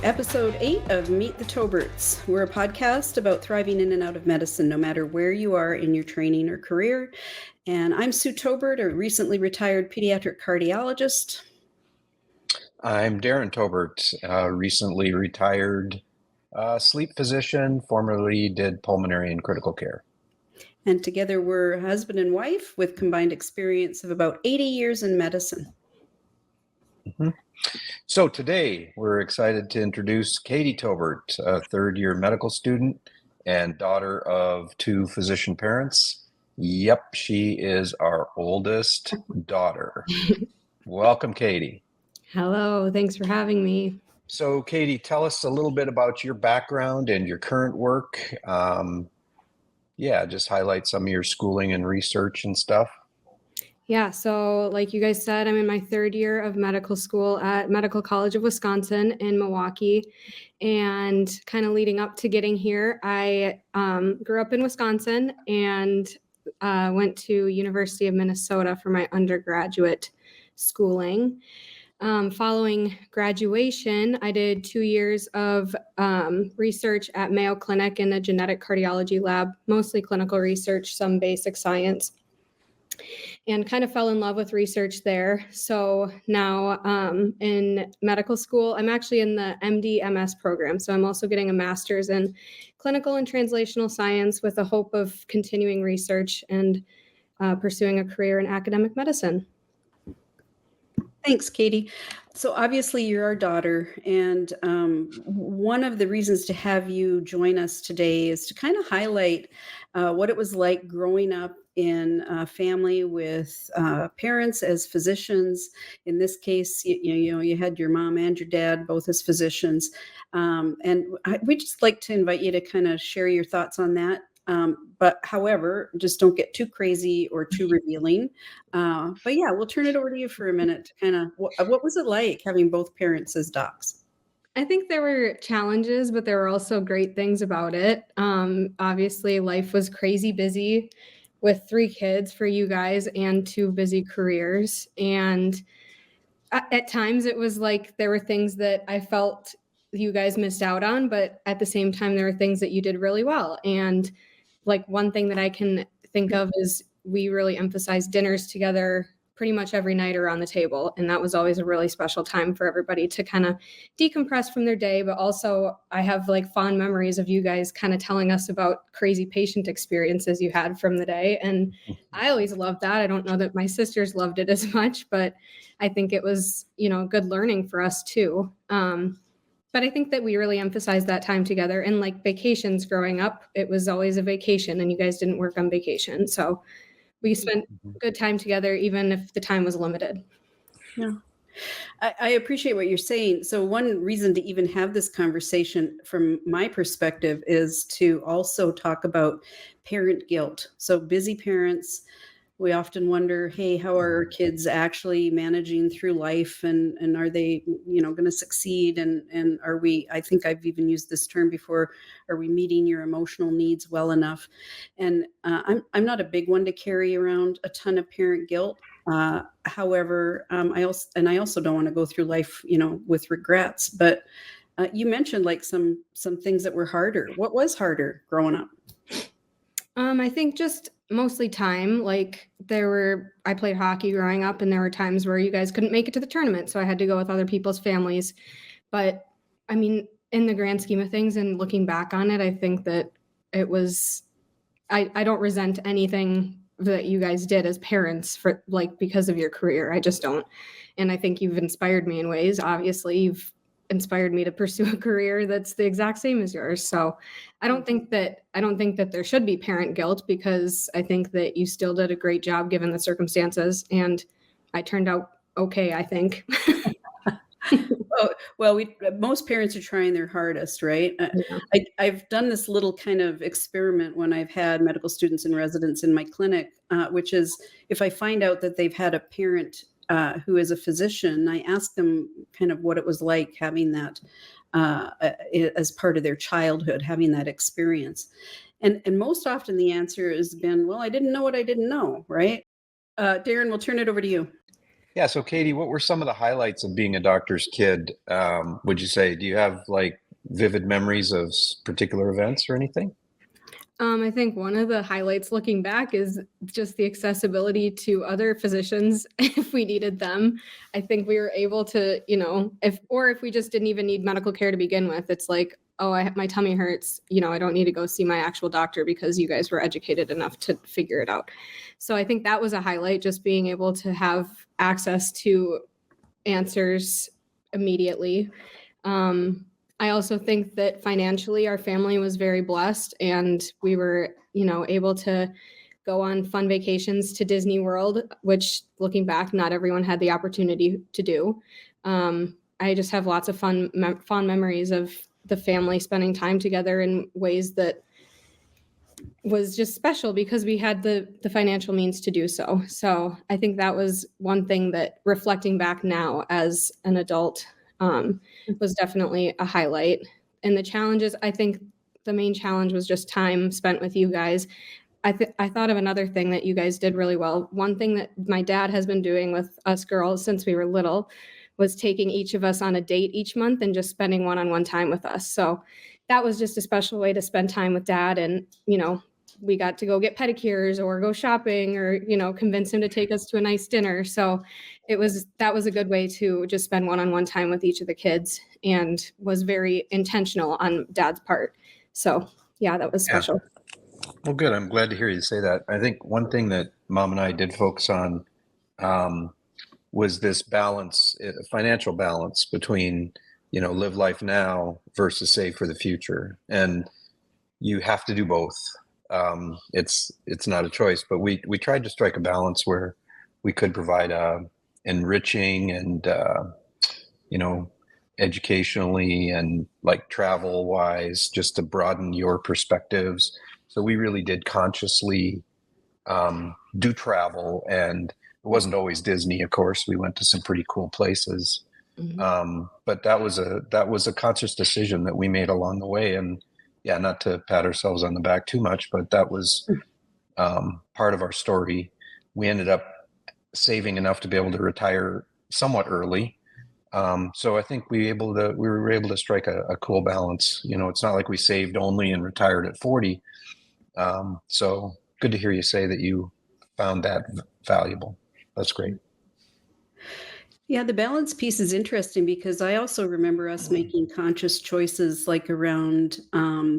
Episode 8 of Meet the Toberts. We're a podcast about thriving in and out of medicine, no matter where you are in your training or career. And I'm Sue Tobert, a recently retired pediatric cardiologist. I'm Daren Tobert, recently retired sleep physician, formerly did pulmonary and critical care. And together we're husband and wife with combined experience of about 80 years in medicine. Mm-hmm. So today we're excited to introduce Katie Tobert, a third-year medical student and daughter of two physician parents. Yep, she is our oldest daughter. Welcome, Katie. Hello, thanks for having me. So, Katie, tell us a little bit about your background and your current work. Just highlight some of your schooling and research and stuff. Yeah, so like you guys said, I'm in my third year of medical school at Medical College of Wisconsin in Milwaukee. And kind of leading up to getting here, I grew up in Wisconsin and went to University of Minnesota for my undergraduate schooling. Following graduation, I did 2 years of research at Mayo Clinic in the genetic cardiology lab, mostly clinical research, some basic science, and kind of fell in love with research there. So now in medical school, I'm actually in the MD/MS program. So I'm also getting a master's in clinical and translational science with the hope of continuing research and pursuing a career in academic medicine. Thanks, Katie. So obviously you're our daughter, and one of the reasons to have you join us today is to kind of highlight what it was like growing up in a family with parents as physicians. In this case, you had your mom and your dad both as physicians, and we'd just like to invite you to kind of share your thoughts on that. But however, just don't get too crazy or too revealing. But yeah, we'll turn it over to you for a minute to kind of, what was it like having both parents as docs? I think there were challenges, but there were also great things about it. Obviously, life was crazy busy with 3 kids for you guys and 2 busy careers. And at times it was like there were things that I felt you guys missed out on, but at the same time, there were things that you did really well. And like one thing that I can think of is we really emphasized dinners together pretty much every night around the table. And that was always a really special time for everybody to kind of decompress from their day. But also I have like fond memories of you guys kind of telling us about crazy patient experiences you had from the day. And I always loved that. I don't know that my sisters loved it as much, but I think it was, good learning for us too. But I think that we really emphasized that time together, and like vacations growing up, it was always a vacation and you guys didn't work on vacation. So we spent good time together, even if the time was limited. Yeah. I appreciate what you're saying. So one reason to even have this conversation from my perspective is to also talk about parent guilt. So busy parents, we often wonder, hey, how are our kids actually managing through life, and are they, going to succeed? And are we, I think I've even used this term before, are we meeting your emotional needs well enough? And I'm not a big one to carry around a ton of parent guilt. However, I also don't want to go through life, with regrets. But you mentioned like some things that were harder. What was harder growing up? I think just mostly time. Like I played hockey growing up, and there were times where you guys couldn't make it to the tournament, so I had to go with other people's families. But I mean, in the grand scheme of things and looking back on it, I think that it was, I don't resent anything that you guys did as parents for because of your career. I just don't. And I think you've inspired me in ways. Obviously, you've inspired me to pursue a career that's the exact same as yours. So I don't think that there should be parent guilt, because I think that you still did a great job given the circumstances, and I turned out okay, I think. Well, most parents are trying their hardest, right? Yeah. I've done this little kind of experiment when I've had medical students and residents in my clinic, which is if I find out that they've had a parent who is a physician, I ask them kind of what it was like having that as part of their childhood, having that experience. And most often the answer has been, well, I didn't know what I didn't know, right? Daren, we'll turn it over to you. Yeah. So, Katie, what were some of the highlights of being a doctor's kid? Would you say? Do you have like vivid memories of particular events or anything? I think one of the highlights looking back is just the accessibility to other physicians if we needed them. I think we were able to, if we just didn't even need medical care to begin with, it's like, oh, my tummy hurts, I don't need to go see my actual doctor because you guys were educated enough to figure it out. So I think that was a highlight, just being able to have access to answers immediately. I also think that financially our family was very blessed, and we were, able to go on fun vacations to Disney World, which looking back, not everyone had the opportunity to do. I just have lots of fond memories of the family spending time together in ways that was just special because we had the financial means to do so. So I think that was one thing that, reflecting back now as an adult, was definitely a highlight. And the challenges, I think the main challenge was just time spent with you guys. I thought of another thing that you guys did really well. One thing that my dad has been doing with us girls since we were little was taking each of us on a date each month and just spending one-on-one time with us. So that was just a special way to spend time with dad. And, we got to go get pedicures or go shopping or, convince him to take us to a nice dinner. So that was a good way to just spend one-on-one time with each of the kids, and was very intentional on dad's part. So yeah, that was special. Well, good. I'm glad to hear you say that. I think one thing that Mom and I did focus on was this balance, financial balance between, live life now versus save for the future. And you have to do both. It's not a choice, but we tried to strike a balance where we could provide enriching and, educationally and like travel wise, just to broaden your perspectives. So we really did consciously do travel, and it wasn't always Disney. Of course, we went to some pretty cool places, but that was a conscious decision that we made along the way. And yeah, not to pat ourselves on the back too much, but that was part of our story. We ended up saving enough to be able to retire somewhat early. So I think we were able to strike a cool balance. It's not like we saved only and retired at 40. So good to hear you say that you found that valuable. That's great. Yeah, the balance piece is interesting because I also remember us making conscious choices like around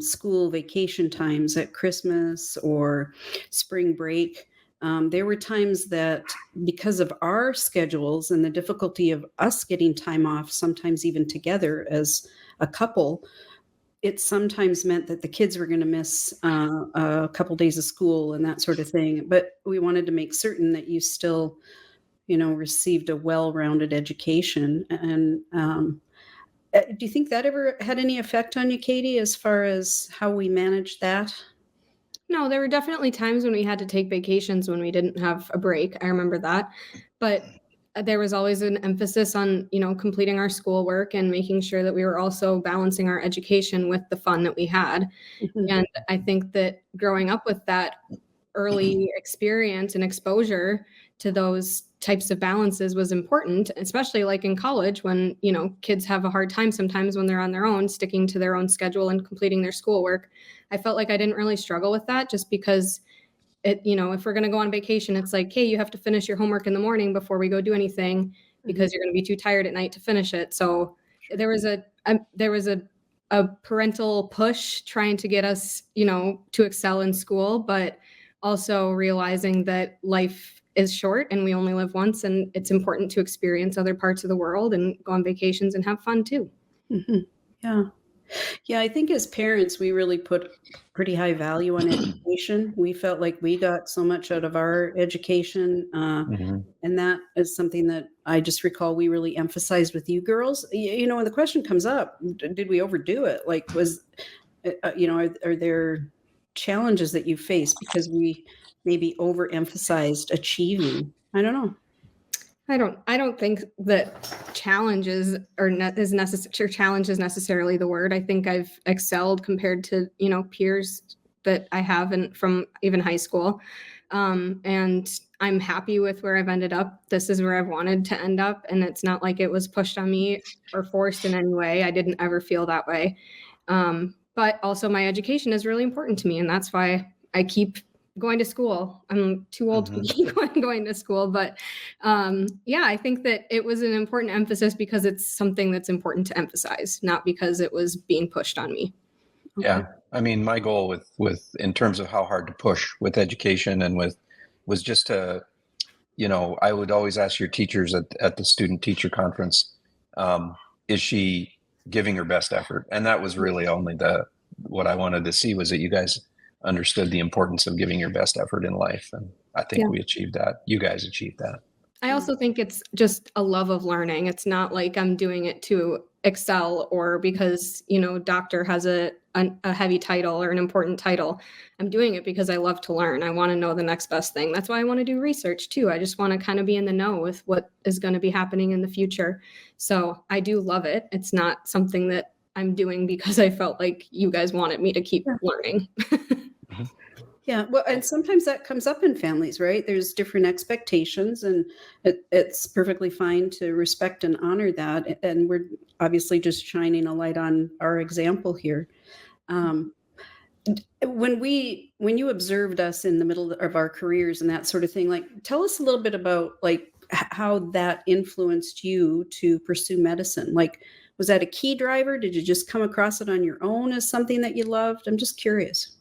school vacation times at Christmas or spring break. There were times that, because of our schedules and the difficulty of us getting time off, sometimes even together as a couple, it sometimes meant that the kids were going to miss a couple days of school and that sort of thing. But we wanted to make certain that you still, received a well-rounded education. And do you think that ever had any effect on you, Katie, as far as how we managed that? No, there were definitely times when we had to take vacations when we didn't have a break. I remember that. But there was always an emphasis on, completing our schoolwork and making sure that we were also balancing our education with the fun that we had. And I think that growing up with that early experience and exposure to those types of balances was important, especially like in college when, kids have a hard time sometimes when they're on their own, sticking to their own schedule and completing their schoolwork. I felt like I didn't really struggle with that, just because if we're going to go on vacation, it's like, hey, you have to finish your homework in the morning before we go do anything because you're going to be too tired at night to finish it. So there was a parental push trying to get us, to excel in school, but also realizing that life is short and we only live once, and it's important to experience other parts of the world and go on vacations and have fun too. Yeah. Yeah, I think as parents, we really put pretty high value on education. We felt like we got so much out of our education. And that is something that I just recall we really emphasized with you girls. When the question comes up, did we overdo it? Like, are there challenges that you face because we maybe overemphasized achieving? I don't know. I don't think that challenge is necessarily the word. I think I've excelled compared to, peers that I have from even high school. And I'm happy with where I've ended up. This is where I've wanted to end up. And it's not like it was pushed on me or forced in any way. I didn't ever feel that way. But also my education is really important to me. And that's why I keep going to school. I'm too old to keep going to school. But yeah, I think that it was an important emphasis because it's something that's important to emphasize, not because it was being pushed on me. Yeah. I mean, my goal with in terms of how hard to push with education and was just to, I would always ask your teachers at the student teacher conference, is she giving her best effort? And that was really only what I wanted to see, was that you guys understood the importance of giving your best effort in life. And I think we achieved that. You guys achieved that. I also think it's just a love of learning. It's not like I'm doing it to excel or because, doctor has a heavy title or an important title. I'm doing it because I love to learn. I want to know the next best thing. That's why I want to do research too. I just want to kind of be in the know with what is going to be happening in the future. So I do love it. It's not something that I'm doing because I felt like you guys wanted me to keep learning. Yeah, well, and sometimes that comes up in families, right? There's different expectations, and it's perfectly fine to respect and honor that. And we're obviously just shining a light on our example here. When you observed us in the middle of our careers and that sort of thing, like, tell us a little bit about like how that influenced you to pursue medicine. Like, was that a key driver? Did you just come across it on your own as something that you loved? I'm just curious.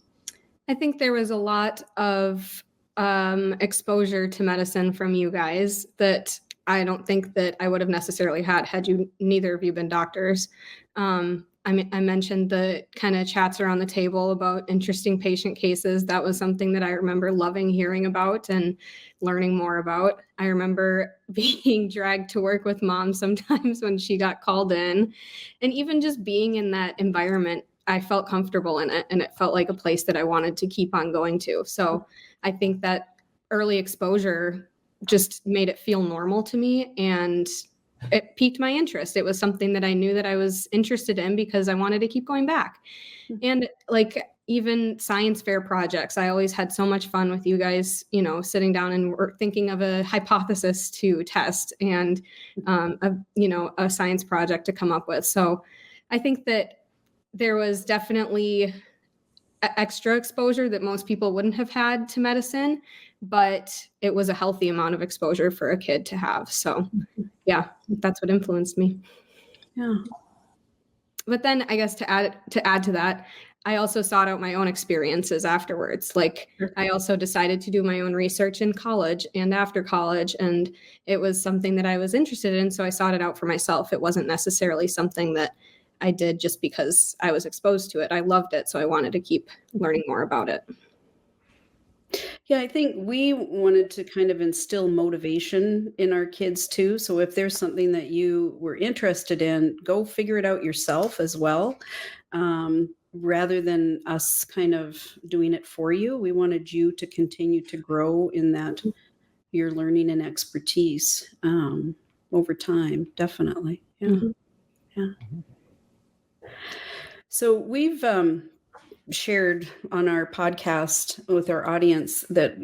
I think there was a lot of exposure to medicine from you guys that I don't think that I would have necessarily had you neither of you been doctors. I mentioned the kind of chats around the table about interesting patient cases. That was something that I remember loving hearing about and learning more about. I remember being dragged to work with mom sometimes when she got called in, and even just being in that environment, I felt comfortable in it, and it felt like a place that I wanted to keep on going to. So I think that early exposure just made it feel normal to me, and it piqued my interest. It was something that I knew that I was interested in because I wanted to keep going back. And like even science fair projects, I always had so much fun with you guys, sitting down and thinking of a hypothesis to test and, a science project to come up with. So I think that there was definitely extra exposure that most people wouldn't have had to medicine, but it was a healthy amount of exposure for a kid to have. So yeah, that's what influenced me. Yeah. But then I guess to add to that, I also sought out my own experiences afterwards. Like I also decided to do my own research in college and after college, and it was something that I was interested in. So I sought it out for myself. It wasn't necessarily something that I did just because I was exposed to it. I loved it, so I wanted to keep learning more about it. Yeah, I think we wanted to kind of instill motivation in our kids too. So if there's something that you were interested in, go figure it out yourself as well. Rather than us kind of doing it for you, we wanted you to continue to grow in that your learning and expertise over time. Definitely. Yeah. Mm-hmm. Yeah. So we've shared on our podcast with our audience that,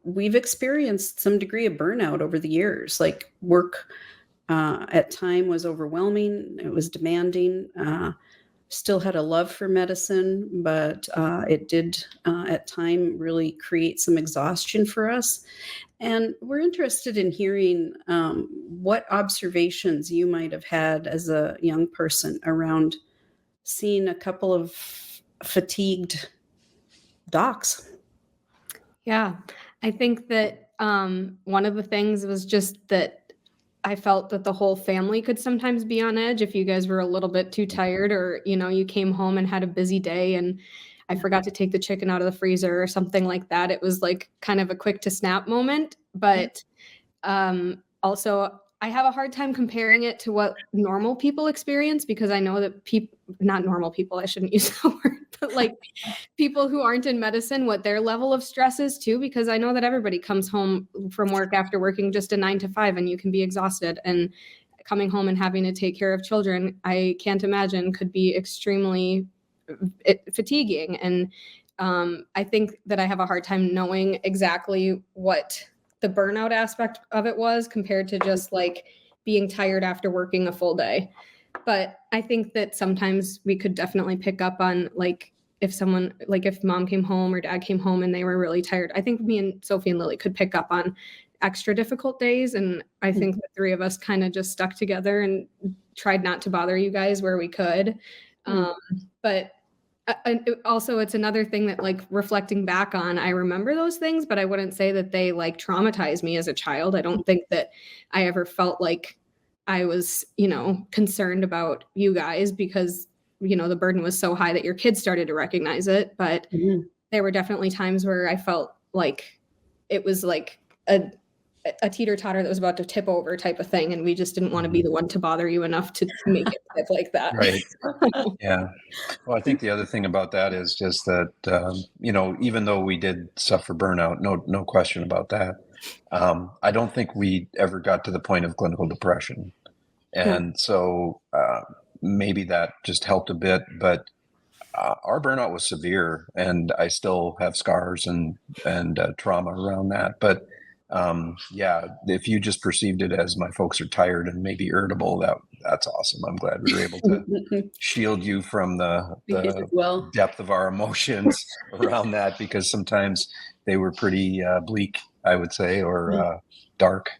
we've experienced some degree of burnout over the years. Like work at time was overwhelming. It was demanding. Still had a love for medicine, but it did at time really create some exhaustion for us. And we're interested in hearing what observations you might have had as a young person around seeing a couple of fatigued docs. Yeah, I think that one of the things was just that I felt that the whole family could sometimes be on edge if you guys were a little bit too tired, or, you came home and had a busy day and I forgot to take the chicken out of the freezer or something like that. It was like kind of a quick to snap moment. But also, I have a hard time comparing it to what normal people experience, because I know that not normal people, I shouldn't use that word, but like people who aren't in medicine, what their level of stress is too, because I know that everybody comes home from work after working just a 9 to 5 and you can be exhausted, and coming home and having to take care of children, I can't imagine could be extremely fatiguing. And I think that I have a hard time knowing exactly what the burnout aspect of it was compared to just like being tired after working a full day. But I think that sometimes we could definitely pick up on like if someone, like if mom came home or dad came home and they were really tired. I think me and Sophie and Lily could pick up on extra difficult days. And I think the three of us kind of just stuck together and tried not to bother you guys where we could. But also it's another thing that like reflecting back on, I remember those things, but I wouldn't say that they like traumatized me as a child. I don't think that I ever felt like I was, concerned about you guys because, the burden was so high that your kids started to recognize it. But there were definitely times where I felt like it was like a teeter-totter that was about to tip over type of thing. And we just didn't want to be the one to bother you enough to make it tip like that. Right. Yeah. Well, I think the other thing about that is just that, even though we did suffer burnout, no question about that. I don't think we ever got to the point of clinical depression. And so maybe that just helped a bit, but our burnout was severe and I still have scars and trauma around that. But if you just perceived it as my folks are tired and maybe irritable, that's awesome. I'm glad we were able to shield you from the depth of our emotions around that, because sometimes they were pretty bleak, I would say, or dark,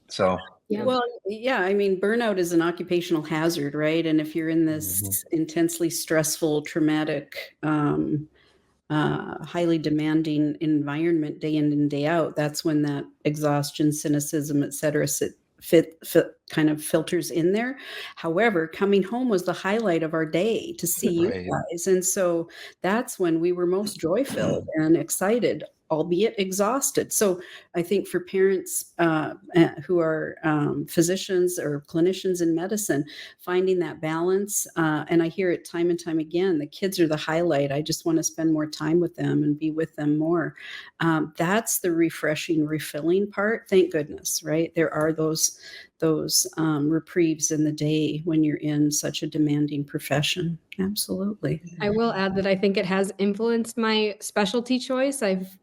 so. Yeah. Well, yeah, I mean, burnout is an occupational hazard, right? And if you're in this intensely stressful, traumatic, highly demanding environment day in and day out, that's when that exhaustion, cynicism, et cetera, kind of filters in there. However, coming home was the highlight of our day to see you guys. And so that's when we were most joy-filled and excited, albeit exhausted. So I think for parents who are physicians or clinicians in medicine, finding that balance, and I hear it time and time again, the kids are the highlight. I just want to spend more time with them and be with them more. That's the refreshing, refilling part. Thank goodness, right? There are those reprieves in the day when you're in such a demanding profession. Absolutely. I will add that I think it has influenced my specialty choice. I've,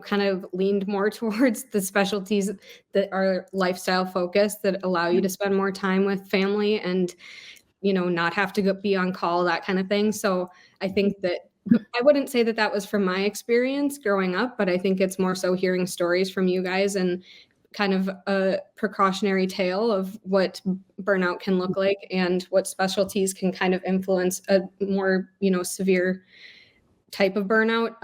kind of leaned more towards the specialties that are lifestyle focused, that allow you to spend more time with family and, not have to be on call, that kind of thing. So I think that I wouldn't say that was from my experience growing up, but I think it's more so hearing stories from you guys and kind of a precautionary tale of what burnout can look like and what specialties can kind of influence a more, severe type of burnout.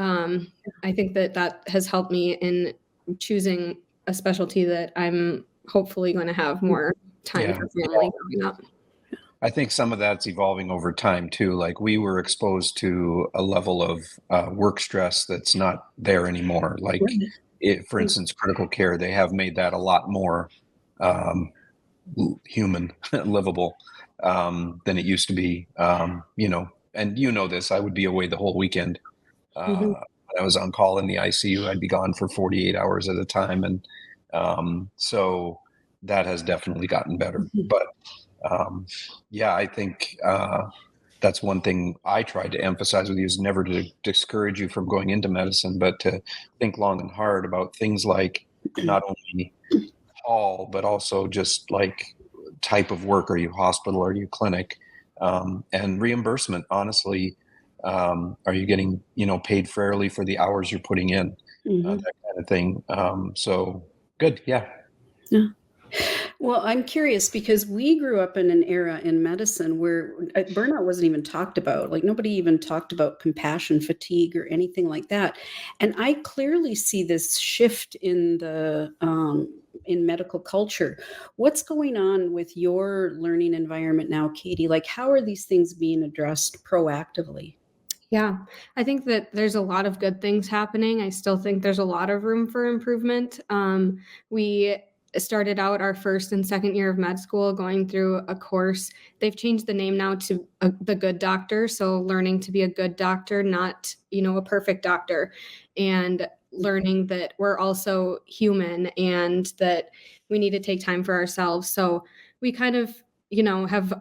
I think that has helped me in choosing a specialty that I'm hopefully going to have more time for family growing up. I think some of that's evolving over time too. Like we were exposed to a level of work stress that's not there anymore. Like for instance, critical care, they have made that a lot more human, livable than it used to be. And this, I would be away the whole weekend. When I was on call in the ICU, I'd be gone for 48 hours at a time. And so that has definitely gotten better. But I think that's one thing I tried to emphasize with you, is never to discourage you from going into medicine, but to think long and hard about things like not only call, but also just like type of work. Are you hospital? Are you clinic? And reimbursement, honestly, are you getting, paid fairly for the hours you're putting in? That kind of thing. So good. Yeah. Well, I'm curious because we grew up in an era in medicine where burnout wasn't even talked about. Like nobody even talked about compassion fatigue or anything like that. And I clearly see this shift in the in medical culture. What's going on with your learning environment now, Katie? Like how are these things being addressed proactively? Yeah, I think that there's a lot of good things happening. I still think there's a lot of room for improvement. We started out our first and second year of med school going through a course. They've changed the name now to the good doctor. So learning to be a good doctor, not, a perfect doctor, and learning that we're also human and that we need to take time for ourselves. So we kind of, have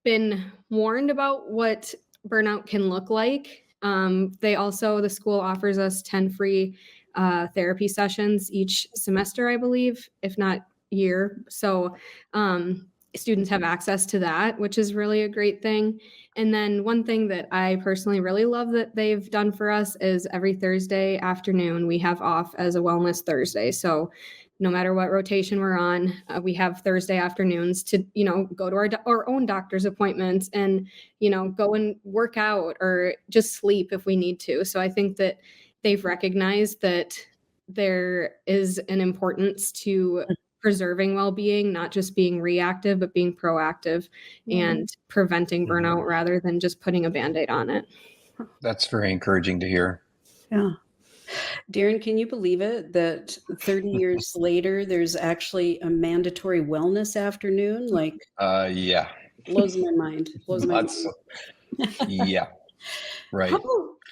been warned about what burnout can look like. The school offers us 10 free therapy sessions each semester, I believe, if not year. So students have access to that, which is really a great thing. And then one thing that I personally really love that they've done for us is every Thursday afternoon, we have off as a wellness Thursday. So no matter what rotation we're on, we have Thursday afternoons to, go to our own doctor's appointments and, go and work out or just sleep if we need to. So I think that they've recognized that there is an importance to preserving well-being, not just being reactive, but being proactive and preventing burnout rather than just putting a Band-Aid on it. That's very encouraging to hear. Yeah. Daren, can you believe it that 30 years later, there's actually a mandatory wellness afternoon? Like, Yeah. blows my mind. Blows my mind. Yeah. Right.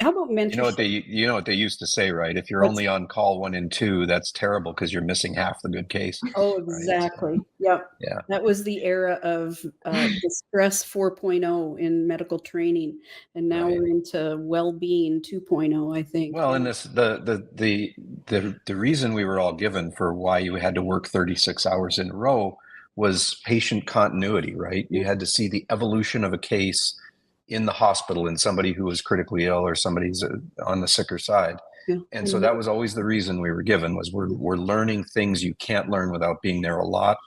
How about mentorship? You know what they used to say, right? If you're only on call 1 and 2, that's terrible because you're missing half the good case. Oh, exactly. Right? Yep. Yeah. That was the era of Distress 4.0 in medical training, and now we're into well-being 2.0, I think. Well, and the reason we were all given for why you had to work 36 hours in a row was patient continuity, right? You had to see the evolution of a case in the hospital in somebody who was critically ill or somebody's on the sicker side. Yeah. And so that was always the reason we were given was we're learning things you can't learn without being there a lot.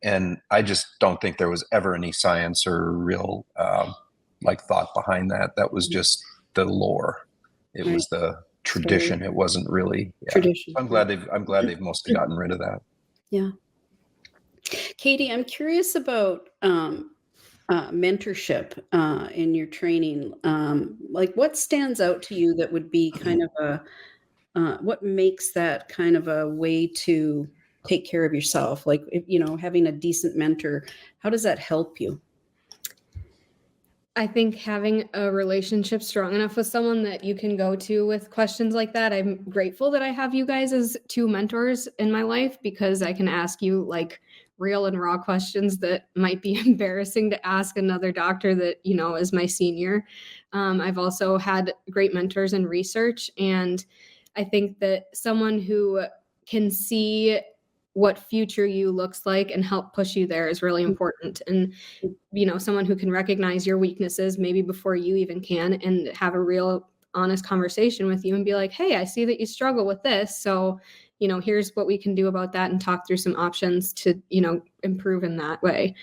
And I just don't think there was ever any science or real thought behind that. That was just the lore. It was the tradition. It wasn't really tradition. So I'm glad they've mostly gotten rid of that. Yeah. Katie, I'm curious about mentorship in your training. What stands out to you that would be kind of what makes that kind of a way to take care of yourself? Like, having a decent mentor, how does that help you? I think having a relationship strong enough with someone that you can go to with questions like that. I'm grateful that I have you guys as 2 mentors in my life because I can ask you real and raw questions that might be embarrassing to ask another doctor that, is my senior. I've also had great mentors in research. And I think that someone who can see what future you looks like and help push you there is really important. And, someone who can recognize your weaknesses maybe before you even can and have a real honest conversation with you and be like, hey, I see that you struggle with this. So, here's what we can do about that and talk through some options to, improve in that way.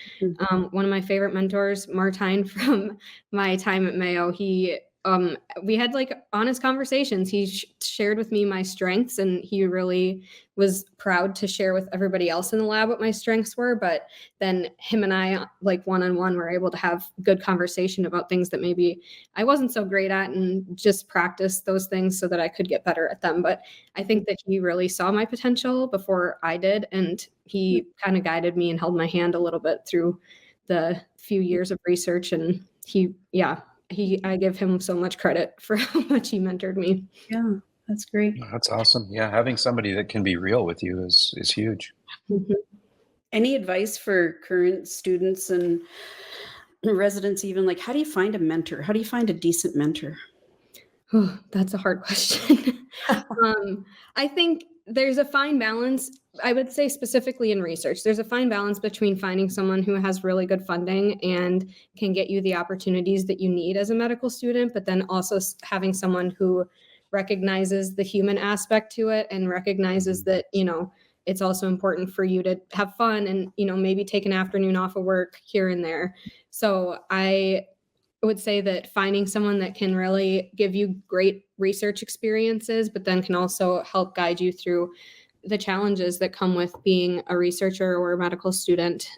One of my favorite mentors, Martine from my time at Mayo, we had honest conversations. He shared with me my strengths and he really was proud to share with everybody else in the lab what my strengths were. But then him and I, one-on-one, were able to have good conversation about things that maybe I wasn't so great at and just practice those things so that I could get better at them. But I think that he really saw my potential before I did. And he kind of guided me and held my hand a little bit through the few years of research. And I give him so much credit for how much he mentored me. Yeah, that's great. That's awesome. Yeah, having somebody that can be real with you is huge. Mm-hmm. Any advice for current students and residents, even how do you find a mentor? How do you find a decent mentor? Oh, that's a hard question. I think there's a fine balance. I would say specifically in research, there's a fine balance between finding someone who has really good funding and can get you the opportunities that you need as a medical student, but then also having someone who recognizes the human aspect to it and recognizes that, it's also important for you to have fun and, maybe take an afternoon off of work here and there. So I would say that finding someone that can really give you great research experiences, but then can also help guide you through the challenges that come with being a researcher or a medical student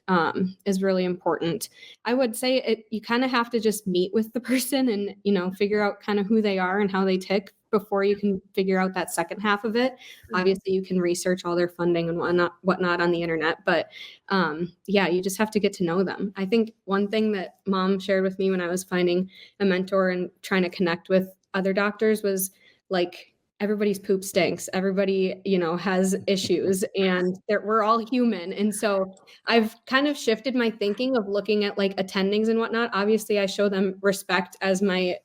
is really important. I would say you kind of have to just meet with the person and, figure out kind of who they are and how they tick before you can figure out that second half of it. Mm-hmm. Obviously, you can research all their funding and whatnot on the internet, but you just have to get to know them. I think one thing that Mom shared with me when I was finding a mentor and trying to connect with other doctors was everybody's poop stinks. Everybody, has issues, and we're all human. And so I've kind of shifted my thinking of looking at like attendings and whatnot. Obviously, I show them respect as my,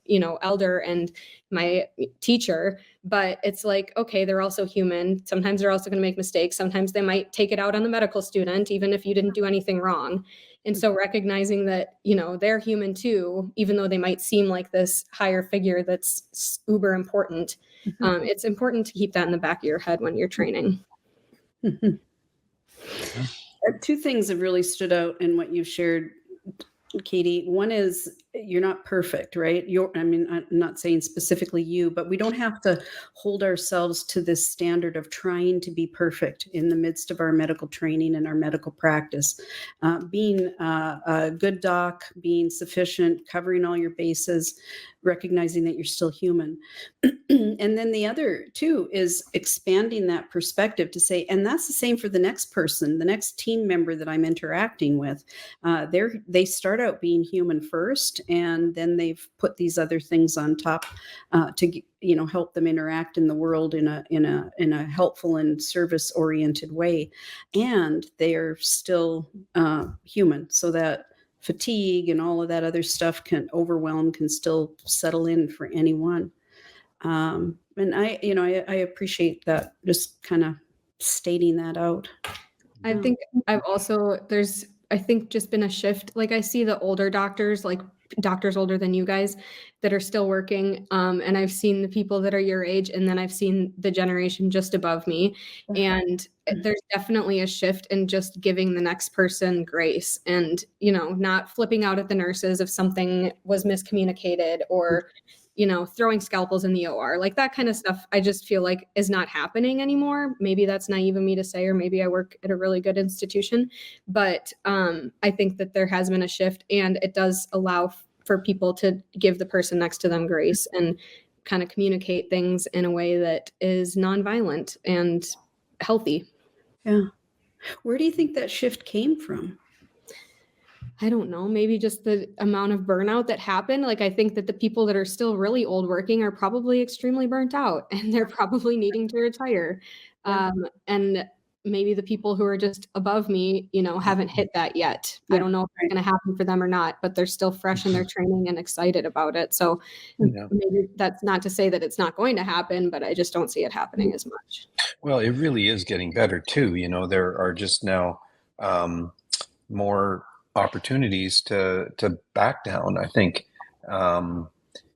elder and my teacher, but it's like, okay, they're also human. Sometimes they're also going to make mistakes. Sometimes they might take it out on the medical student, even if you didn't do anything wrong. And so recognizing that, they're human too, even though they might seem like this higher figure that's uber important. It's important to keep that in the back of your head when you're training. Two things have really stood out in what you've shared, Katie. One is you're not perfect, right? I'm not saying specifically you, but we don't have to hold ourselves to this standard of trying to be perfect in the midst of our medical training and our medical practice. Being a good doc, being sufficient, covering all your bases, recognizing that you're still human. And then the other too is expanding that perspective to say, and that's the same for the next person, the next team member that I'm interacting with. They start out being human first, and then they've put these other things on top to help them interact in the world in a helpful and service oriented way, and they are still human, so that fatigue and all of that other stuff can still settle in for anyone. And I appreciate that, just kind of stating that out. I think there's just been a shift. Like I see the older doctors, like doctors older than you guys, that are still working. And I've seen the people that are your age, and then I've seen the generation just above me. And there's definitely a shift in just giving the next person grace and, not flipping out at the nurses if something was miscommunicated, or throwing scalpels in the OR, like that kind of stuff. I just feel like is not happening anymore. Maybe that's naive of me to say, or maybe I work at a really good institution, but I think that there has been a shift, and it does allow for people to give the person next to them grace and kind of communicate things in a way that is nonviolent and healthy. Yeah. Where do you think that shift came from? I don't know, maybe just the amount of burnout that happened. Like, I think that the people that are still really old working are probably extremely burnt out, and they're probably needing to retire. Yeah. And maybe the people who are just above me, haven't hit that yet. Yeah. I don't know if it's going to happen for them or not, but they're still fresh in their training and excited about it. So maybe that's not to say that it's not going to happen, but I just don't see it happening as much. Well, it really is getting better too. There are just now more opportunities to back down. I think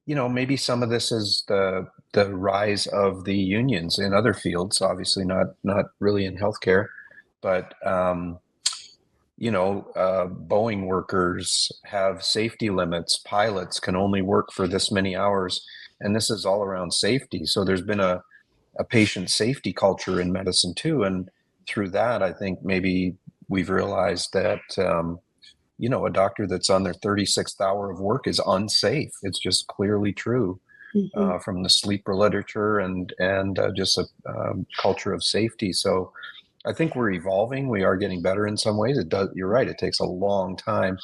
maybe some of this is the rise of the unions in other fields, obviously not really in healthcare, but Boeing workers have safety limits. Pilots can only work for this many hours, and this is all around safety. So there's been a patient safety culture in medicine too, and through that, I think maybe we've realized that a doctor that's on their 36th hour of work is unsafe. It's just clearly true from the sleeper literature and just a culture of safety. So I think we're evolving. We are getting better in some ways. It does. You're right. It takes a long time,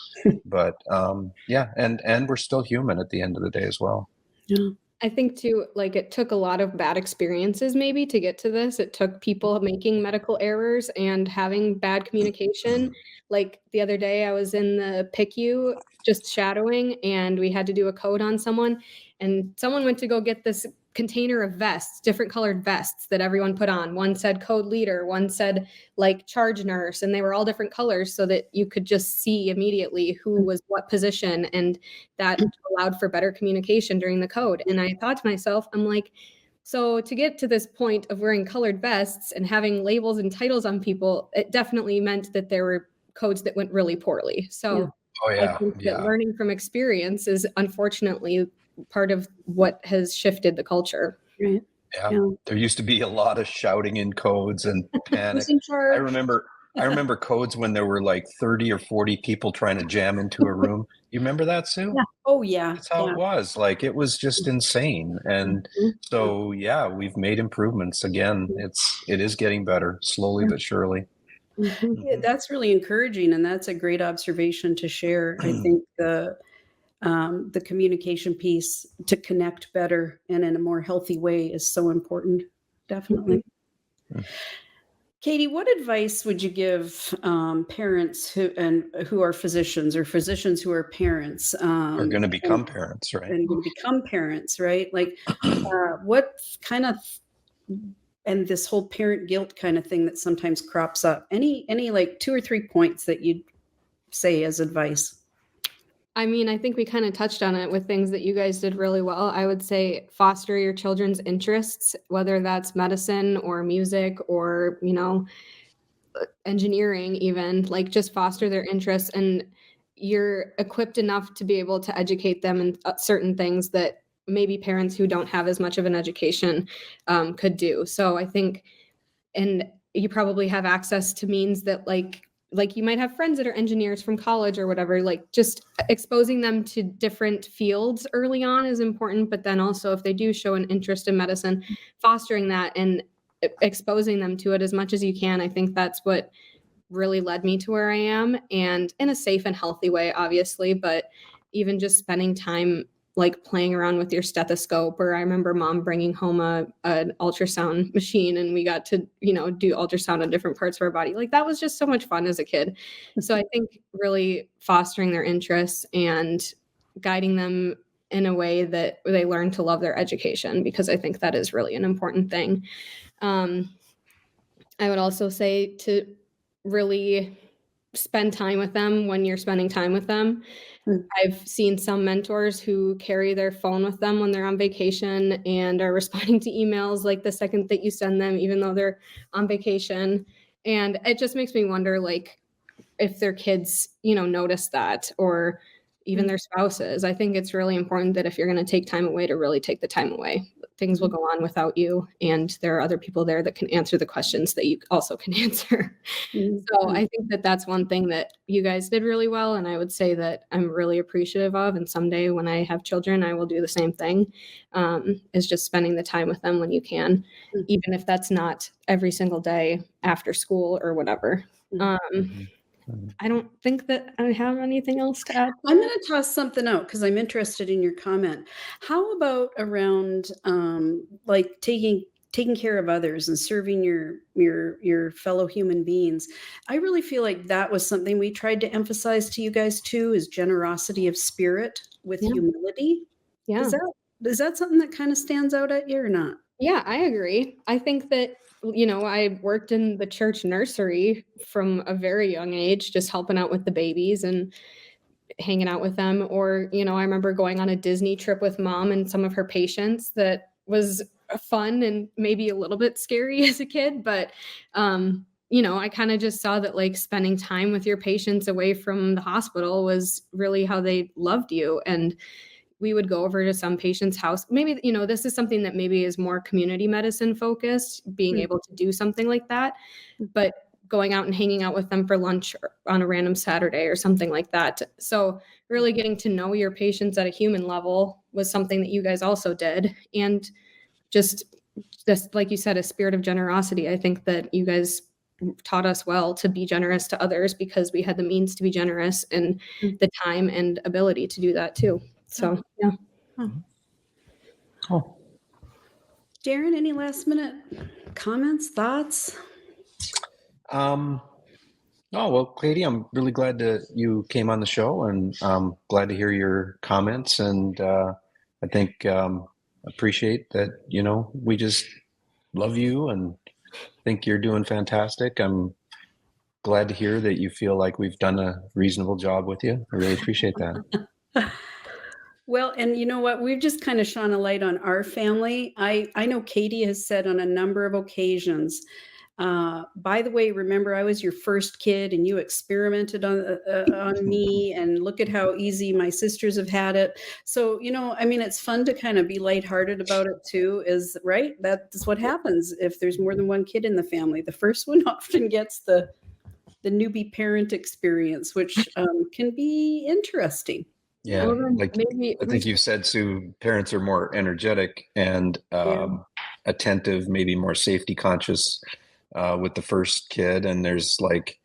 but and we're still human at the end of the day as well. Yeah. I think too, like it took a lot of bad experiences maybe to get to this. It took people making medical errors and having bad communication. Like the other day I was in the PICU just shadowing, and we had to do a code on someone, and someone went to go get this container of vests, different colored vests that everyone put on. One said code leader, one said like charge nurse, and they were all different colors so that you could just see immediately who was what position, and that allowed for better communication during the code. And I thought to myself, I'm like, so to get to this point of wearing colored vests and having labels and titles on people, it definitely meant that there were codes that went really poorly. So I think that learning from experience is unfortunately part of what has shifted the culture. Right. Yeah. There used to be a lot of shouting in codes and panic. I remember codes when there were like 30 or 40 people trying to jam into a room. You remember that, Sue? Yeah. Oh yeah. That's how it was. Like it was just insane. And so we've made improvements. Again, it is getting better slowly but surely. Yeah, that's really encouraging, and that's a great observation to share. I think the communication piece to connect better and in a more healthy way is so important. Definitely. Mhm. Katie, what advice would you give parents who are physicians, or physicians who are parents, Are going to become parents, right? and going to become parents, right? Like, what kind of, and this whole parent guilt kind of thing that sometimes crops up. Any like 2 or 3 points that you'd say as advice? I mean, I think we kind of touched on it with things that you guys did really well. I would say foster your children's interests, whether that's medicine or music or, engineering, even, like, just foster their interests, and you're equipped enough to be able to educate them in certain things that maybe parents who don't have as much of an education could do. So I think, and you probably have access to means that, like you might have friends that are engineers from college or whatever, like just exposing them to different fields early on is important. But then also, if they do show an interest in medicine, fostering that and exposing them to it as much as you can. I think that's what really led me to where I am, and in a safe and healthy way, obviously, but even just spending time like playing around with your stethoscope. Or I remember mom bringing home an ultrasound machine, and we got to, do ultrasound on different parts of our body. Like, that was just so much fun as a kid. So I think really fostering their interests and guiding them in a way that they learn to love their education, because I think that is really an important thing. I would also say to really spend time with them when you're spending time with them. I've seen some mentors who carry their phone with them when they're on vacation and are responding to emails like the second that you send them, even though they're on vacation. And it just makes me wonder, like, if their kids, notice that, or even their spouses. I think it's really important that if you're going to take time away, to really take the time away. Things will go on without you, and there are other people there that can answer the questions that you also can answer. So I think that that's one thing that you guys did really well, and I would say that I'm really appreciative of, and someday when I have children, I will do the same thing, is just spending the time with them when you can, even if that's not every single day after school or whatever. I don't think that I have anything else to add. I'm going to toss something out because I'm interested in your comment. How about around like taking care of others and serving your fellow human beings? I really feel like that was something we tried to emphasize to you guys too, is generosity of spirit with humility. Yeah. Is that something that kind of stands out at you or not? Yeah, I agree. I think that, I worked in the church nursery from a very young age, just helping out with the babies and hanging out with them. Or, I remember going on a Disney trip with mom and some of her patients that was fun and maybe a little bit scary as a kid. But, I kind of just saw that, like, spending time with your patients away from the hospital was really how they loved you. And we would go over to some patient's house. Maybe, this is something that maybe is more community medicine focused, being able to do something like that, but going out and hanging out with them for lunch on a random Saturday or something like that. So really getting to know your patients at a human level was something that you guys also did. And just this, like you said, a spirit of generosity. I think that you guys taught us well to be generous to others because we had the means to be generous and the time and ability to do that too. So, yeah. Oh. Daren, any last minute comments, thoughts? Oh, well, Katie, I'm really glad that you came on the show, and glad to hear your comments. And I think appreciate that, we just love you and think you're doing fantastic. I'm glad to hear that you feel like we've done a reasonable job with you. I really appreciate that. Well, and you know what? We've just kind of shone a light on our family. I know Katie has said on a number of occasions, by the way, remember I was your first kid and you experimented on me, and look at how easy my sisters have had it. So, it's fun to kind of be lighthearted about it too, is right. That's what happens if there's more than one kid in the family. The first one often gets the newbie parent experience, which can be interesting. Yeah, like I think you said, Sue, parents are more energetic and attentive, maybe more safety conscious with the first kid. And there's like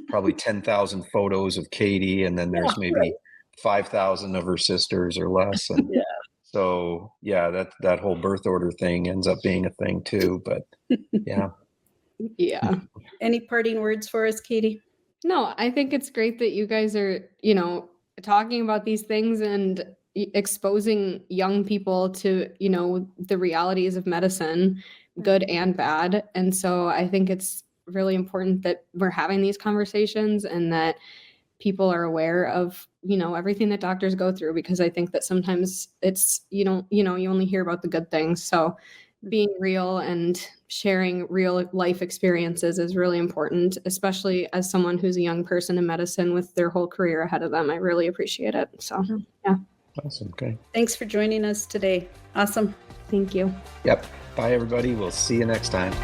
probably 10,000 photos of Katie, and then there's maybe 5,000 of her sisters or less. And Yeah. so, yeah, that whole birth order thing ends up being a thing too. But yeah. Yeah. Any parting words for us, Katie? No, I think it's great that you guys are, talking about these things and exposing young people to, the realities of medicine, good and bad. And so I think it's really important that we're having these conversations and that people are aware of, everything that doctors go through, because I think that sometimes it's, you only hear about the good things. So being real and sharing real life experiences is really important, especially as someone who's a young person in medicine with their whole career ahead of them. I really appreciate it. So, yeah. Awesome. Okay. Thanks for joining us today. Awesome. Thank you. Yep. Bye, everybody. We'll see you next time.